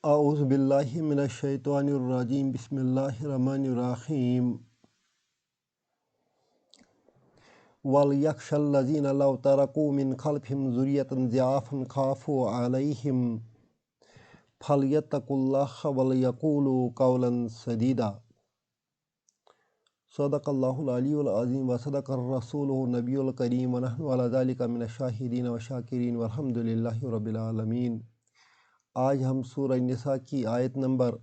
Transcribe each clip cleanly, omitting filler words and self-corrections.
اعوذ باللہ من الشیطان الرجیم بسم اللہ الرحمن الرحیم وَلْيَخْشَ الَّذِينَ لَوْ تَرَكُوا مِنْ خَلْفِهِمْ ذُرِّيَّةً ضِعَافًا خَافُوا عَلَيْهِمْ فَلْيَتَّقُوا اللَّهَ وَلْيَقُولُوا قَوْلًا سَدِيدًا صدق اللہ العلی العظیم وصدق الرسول النبی الکریم ونحن علی ذلک من الشاہدین والشاکرین والحمد للہ رب العالمین۔ آج ہم سورہ نساء کی آیت نمبر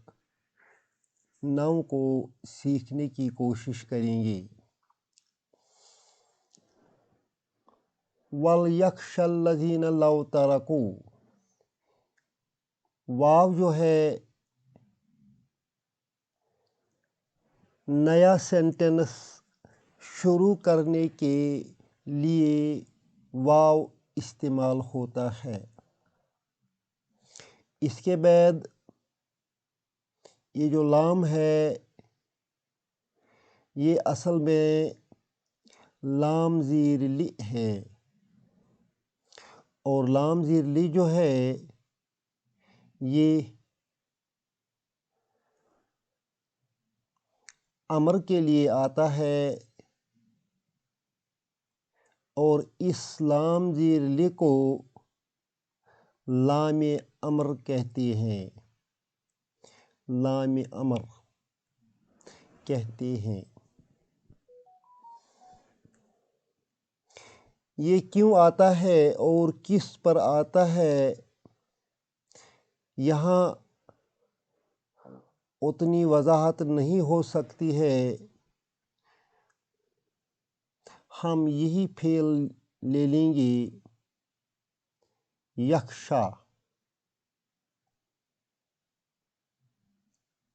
9 کو سیکھنے کی کوشش کریں گے۔ وَلْيَخْشَ الَّذِينَ لَوْ تَرَكُوا، واو جو ہے نیا سینٹنس شروع کرنے کے لیے واو استعمال ہوتا ہے۔ اس کے بعد یہ جو لام ہے یہ اصل میں لام زیر لی ہے، اور لام زیر لی جو ہے یہ امر کے لیے آتا ہے، اور اس لام زیر لی کو لام امر کہتے ہیں، لام امر کہتے ہیں۔ یہ کیوں آتا ہے اور کس پر آتا ہے یہاں اتنی وضاحت نہیں ہو سکتی ہے، ہم یہی فعل لے لیں گے یخشا،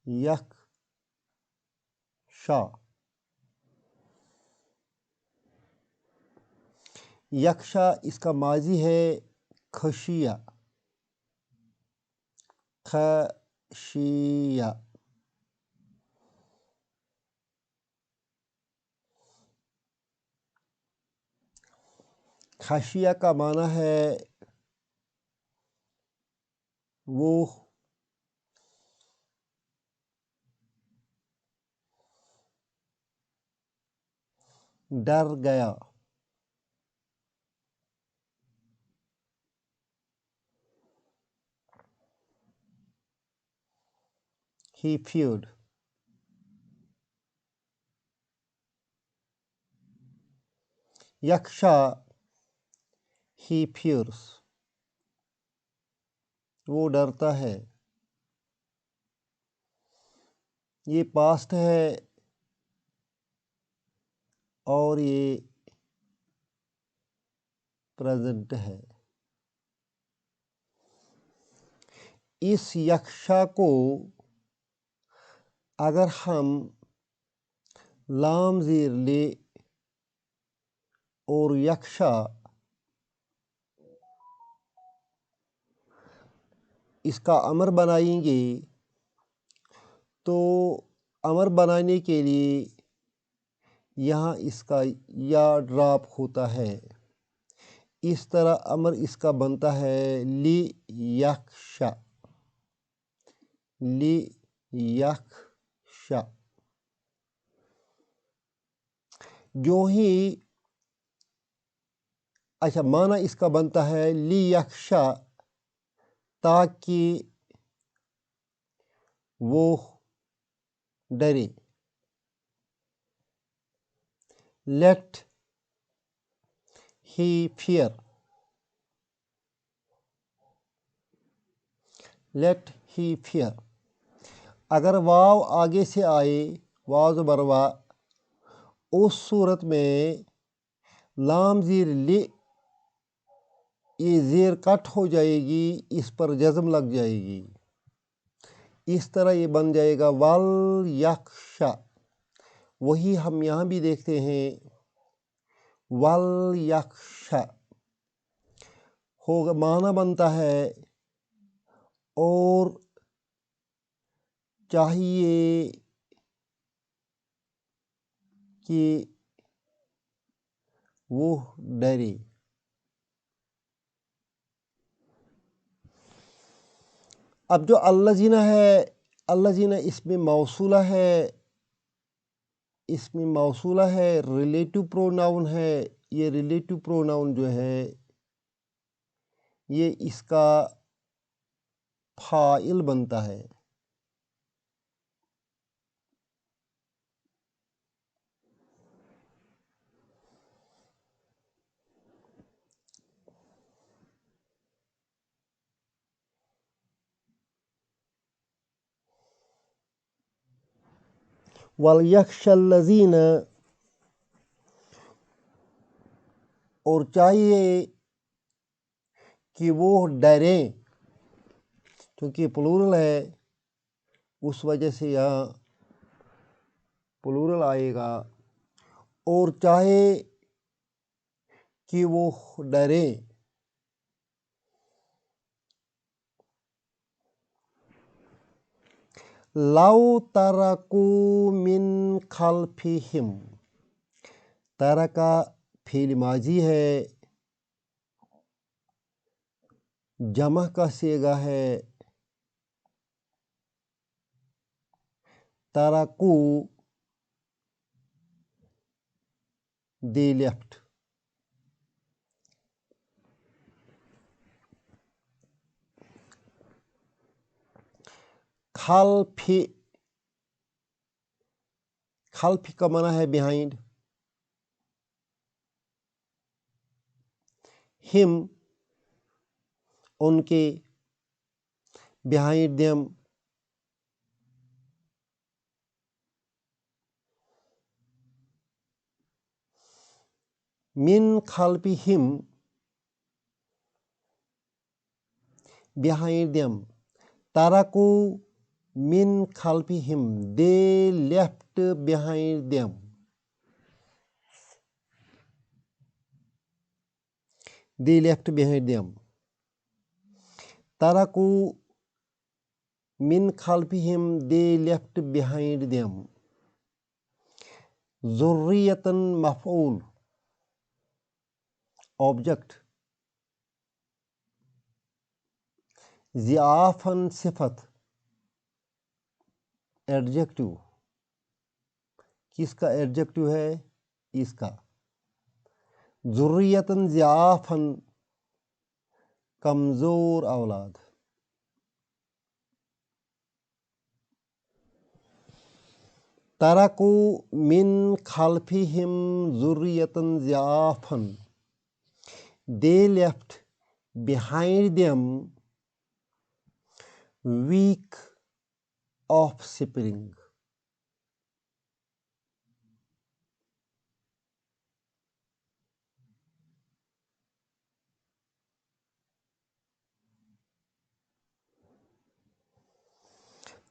یخشا۔ یخشا اس کا ماضی ہے خشیہ، خشیہ۔ خشیہ کا معنی ہے وہ ڈر گیا، he feared۔ یخشا he fears، وہ ڈرتا ہے۔ یہ پاسٹ ہے اور یہ پریزنٹ ہے۔ اس یخشا کو اگر ہم لام زیر لے اور یخشا اس کا امر بنائیں گے تو امر بنانے کے لیے یہاں اس کا یا ڈراپ ہوتا ہے، اس طرح امر اس کا بنتا ہے لی یخشا، لی یخشا۔ جو ہی اچھا معنی اس کا بنتا ہے لی یخشا، تاکہ وہ ڈرے، let he fear, let he fear. اگر واو آگے سے آئے، واو زبر وا، اس صورت میں لام زیر لی یہ زیر کٹ ہو جائے گی، اس پر جزم لگ جائے گی، اس طرح یہ بن جائے گا ول یخشا۔ وہی ہم یہاں بھی دیکھتے ہیں ول یخشا ہوگا، معنی بنتا ہے اور چاہیے کہ وہ ڈرے۔ اب جو الذین ہے، الذین اس میں موصولہ ہے، ریلیٹو پروناؤن ہے. یہ ریلیٹو پروناؤن جو ہے یہ اس کا فاعل بنتا ہے. وَلْيَخْشَ الَّذِينَ، اور چاہیے کہ وہ ڈریں، کیونکہ پلورل ہے اس وجہ سے یہاں پلورل آئے گا. اور چاہے کہ وہ ڈریں، لو ترکوا من خلفہم، ترکا فعل ماضی ہے، جمع کا صیغہ ہے. ترکو they left. خلف کا معنی ہے behind. him ان کے، behind them من خلفہم behind them. ترکو من خلفہم they left behind them. They left behind them. ترکو من خلفہم they left behind them. ذریۃً مفعول، آبجیکٹ. ضعافاً صفت، ایڈجیکٹو. کس کا ایڈجیکٹو ہے؟ اس کا. ذریۃً ضعافاً کمزور اولاد. ترکو من خلفہم ذریۃً ضعافاً they left behind them weak offspring.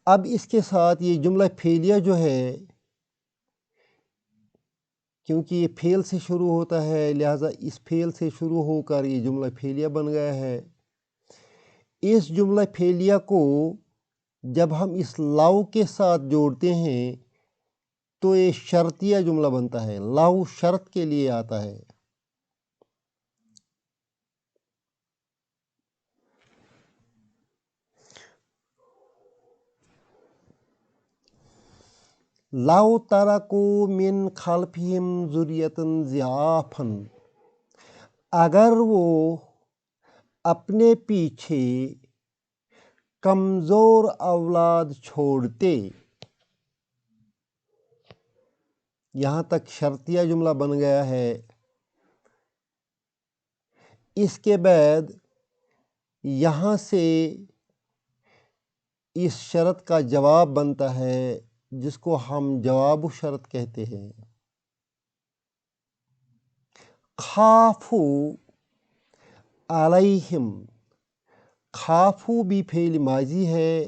اب اس کے ساتھ یہ جملہ فعلیہ جو ہے، کیونکہ یہ فعل سے شروع ہوتا ہے لہٰذا اس فعل سے شروع ہو کر یہ جملہ فعلیہ بن گیا ہے. اس جملہ فعلیہ کو جب ہم اس لو کے ساتھ جوڑتے ہیں تو یہ شرطیہ جملہ بنتا ہے. لو شرط کے لیے آتا ہے. لو ترکوا من خلفہم ذریۃً ضعافاً، اگر وہ اپنے پیچھے کمزور اولاد چھوڑتے. یہاں تک شرطیہ جملہ بن گیا ہے. اس کے بعد یہاں سے اس شرط کا جواب بنتا ہے جس کو ہم جواب شرط کہتے ہیں. خافو علیہم، خافو بھی فعل ماضی ہے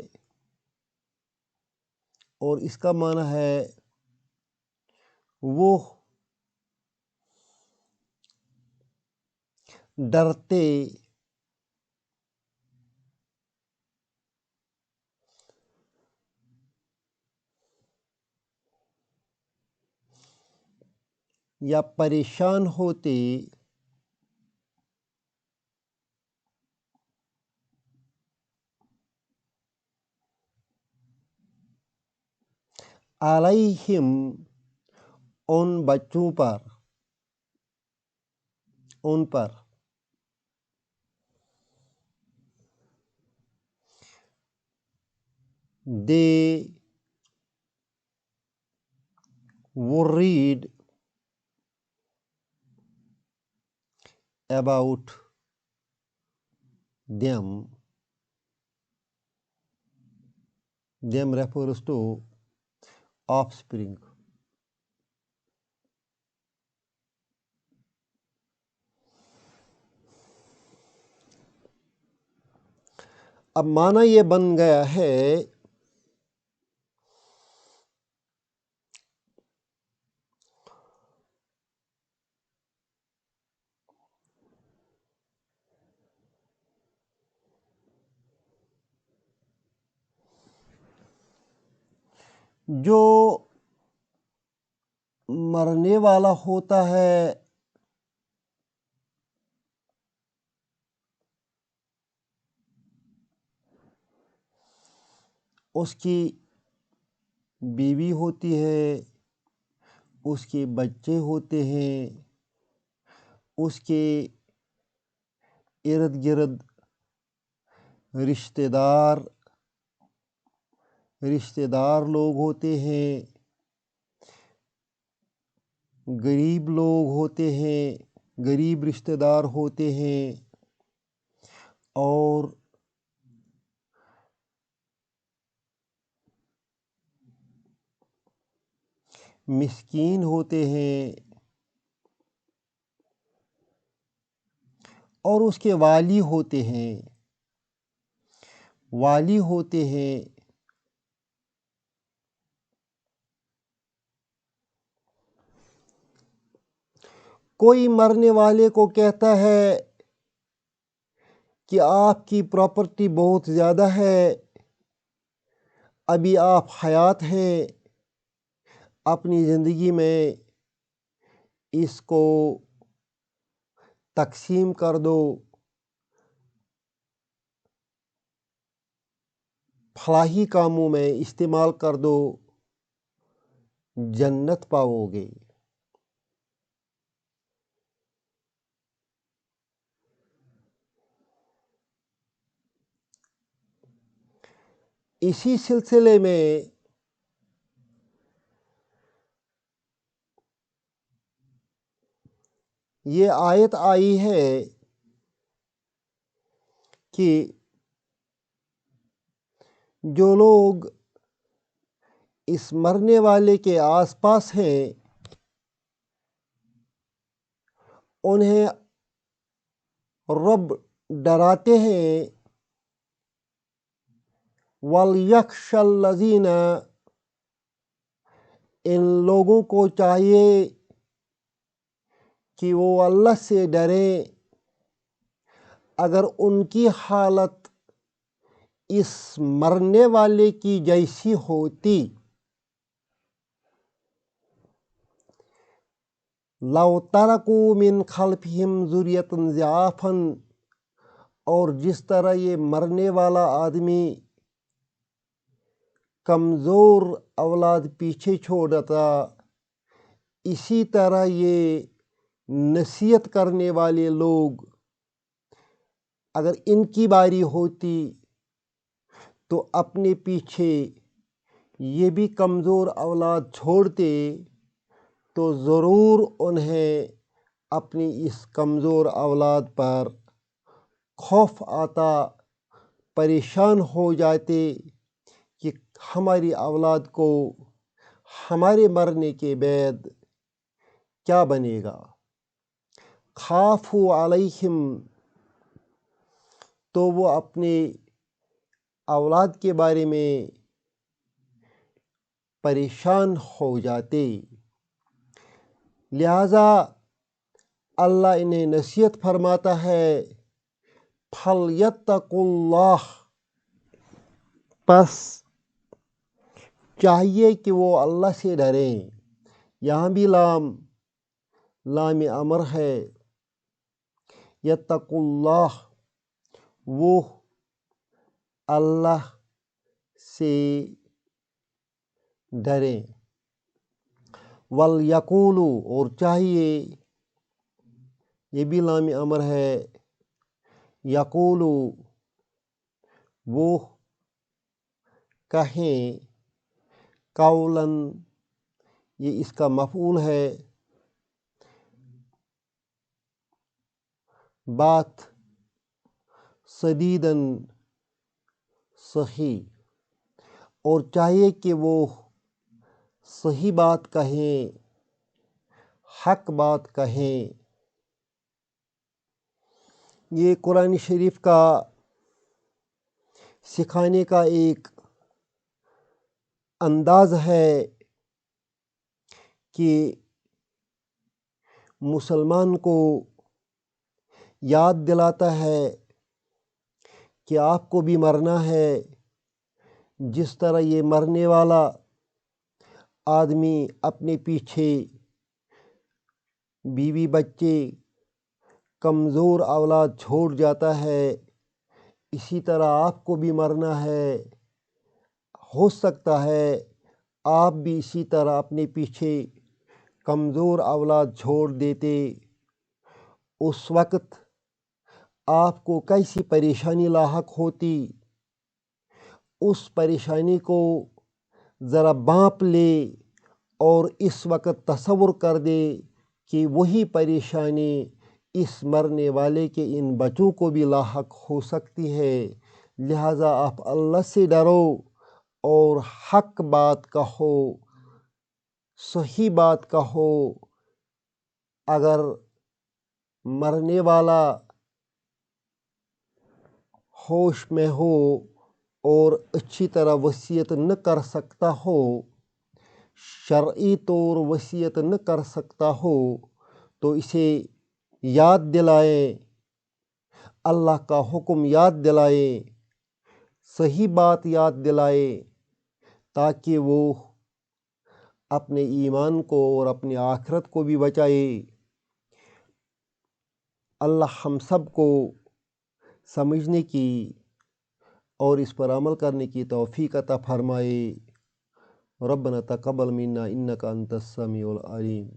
اور اس کا معنی ہے وہ ڈرتے. یا پریشان ہوتے. علیہم ان بچوں پر، ان پر they worried about them. Them refers to offspring. اب معنی یہ بن گیا ہے جو مرنے والا ہوتا ہے اس کی بیوی ہوتی ہے، اس کے بچے ہوتے ہیں، اس کے ارد گرد رشتہ دار لوگ ہوتے ہیں، غریب لوگ ہوتے ہیں، غریب رشتہ دار ہوتے ہیں، اور مسکین ہوتے ہیں، اور اس کے والی ہوتے ہیں، کوئی مرنے والے کو کہتا ہے کہ آپ کی پراپرٹی بہت زیادہ ہے، ابھی آپ حیات ہیں، اپنی زندگی میں اس کو تقسیم کر دو، فلاحی کاموں میں استعمال کر دو، جنت پاؤ گے۔ اسی سلسلے میں یہ آیت آئی ہے کہ جو لوگ اس مرنے والے کے آس پاس ہیں انہیں رب ڈراتے ہیں، وَلْيَخْشَ الَّذِينَ، ان لوگوں کو چاہیے کہ وہ اللہ سے ڈریں اگر ان کی حالت اس مرنے والے کی جیسی ہوتی، لَوْ تَرَكُوا مِنْ خَلْفِهِمْ ذُرِّيَّةً ضِعَافًا، اور جس طرح یہ مرنے والا آدمی کمزور اولاد پیچھے چھوڑتا، اسی طرح یہ نصیحت کرنے والے لوگ اگر ان کی باری ہوتی تو اپنے پیچھے یہ بھی کمزور اولاد چھوڑتے تو ضرور انہیں اپنی اس کمزور اولاد پر خوف آتا، پریشان ہو جاتے کہ ہماری اولاد کو ہمارے مرنے کے بعد کیا بنے گا۔ خافوا علیہم، تو وہ اپنے اولاد کے بارے میں پریشان ہو جاتے، لہذا اللہ انہیں نصیحت فرماتا ہے فَلْيَتَّقُوا اللَّهَ، پس چاہیے کہ وہ اللہ سے ڈریں۔ یہاں بھی لام امر ہے، یتقوا اللہ، وہ اللہ سے ڈریں۔ وَلْيَقُولُ اور چاہیے، یہ بھی لام امر ہے، یقول وہ کہیں، قولاً یہ اس کا مفعول ہے، بات، سدیداً صحیح، اور چاہیے کہ وہ صحیح بات کہیں، حق بات کہیں۔ یہ قرآن شریف کا سکھانے کا ایک انداز ہے کہ مسلمان کو یاد دلاتا ہے کہ آپ کو بھی مرنا ہے، جس طرح یہ مرنے والا آدمی اپنے پیچھے بیوی بچے، کمزور اولاد چھوڑ جاتا ہے، اسی طرح آپ کو بھی مرنا ہے۔ ہو سکتا ہے آپ بھی اسی طرح اپنے پیچھے کمزور اولاد چھوڑ دیتے، اس وقت آپ کو کیسی پریشانی لاحق ہوتی۔ اس پریشانی کو ذرا بانپ لے اور اس وقت تصور کر دے کہ وہی پریشانی اس مرنے والے کے ان بچوں کو بھی لاحق ہو سکتی ہے۔ لہٰذا آپ اللہ سے ڈرو اور حق بات کہو، صحیح بات کہو۔ اگر مرنے والا ہوش میں ہو اور اچھی طرح وصیت نہ کر سکتا ہو، شرعی طور وصیت نہ کر سکتا ہو، تو اسے یاد دلائیں، اللہ کا حکم یاد دلائیں، صحیح بات یاد دلائیں، تاکہ وہ اپنے ایمان کو اور اپنی آخرت کو بھی بچائے۔ اللہ ہم سب کو سمجھنے کی اور اس پر عمل کرنے کی توفیق عطا فرمائے۔ ربنا تقبل منا انک انت السمیع العلیم۔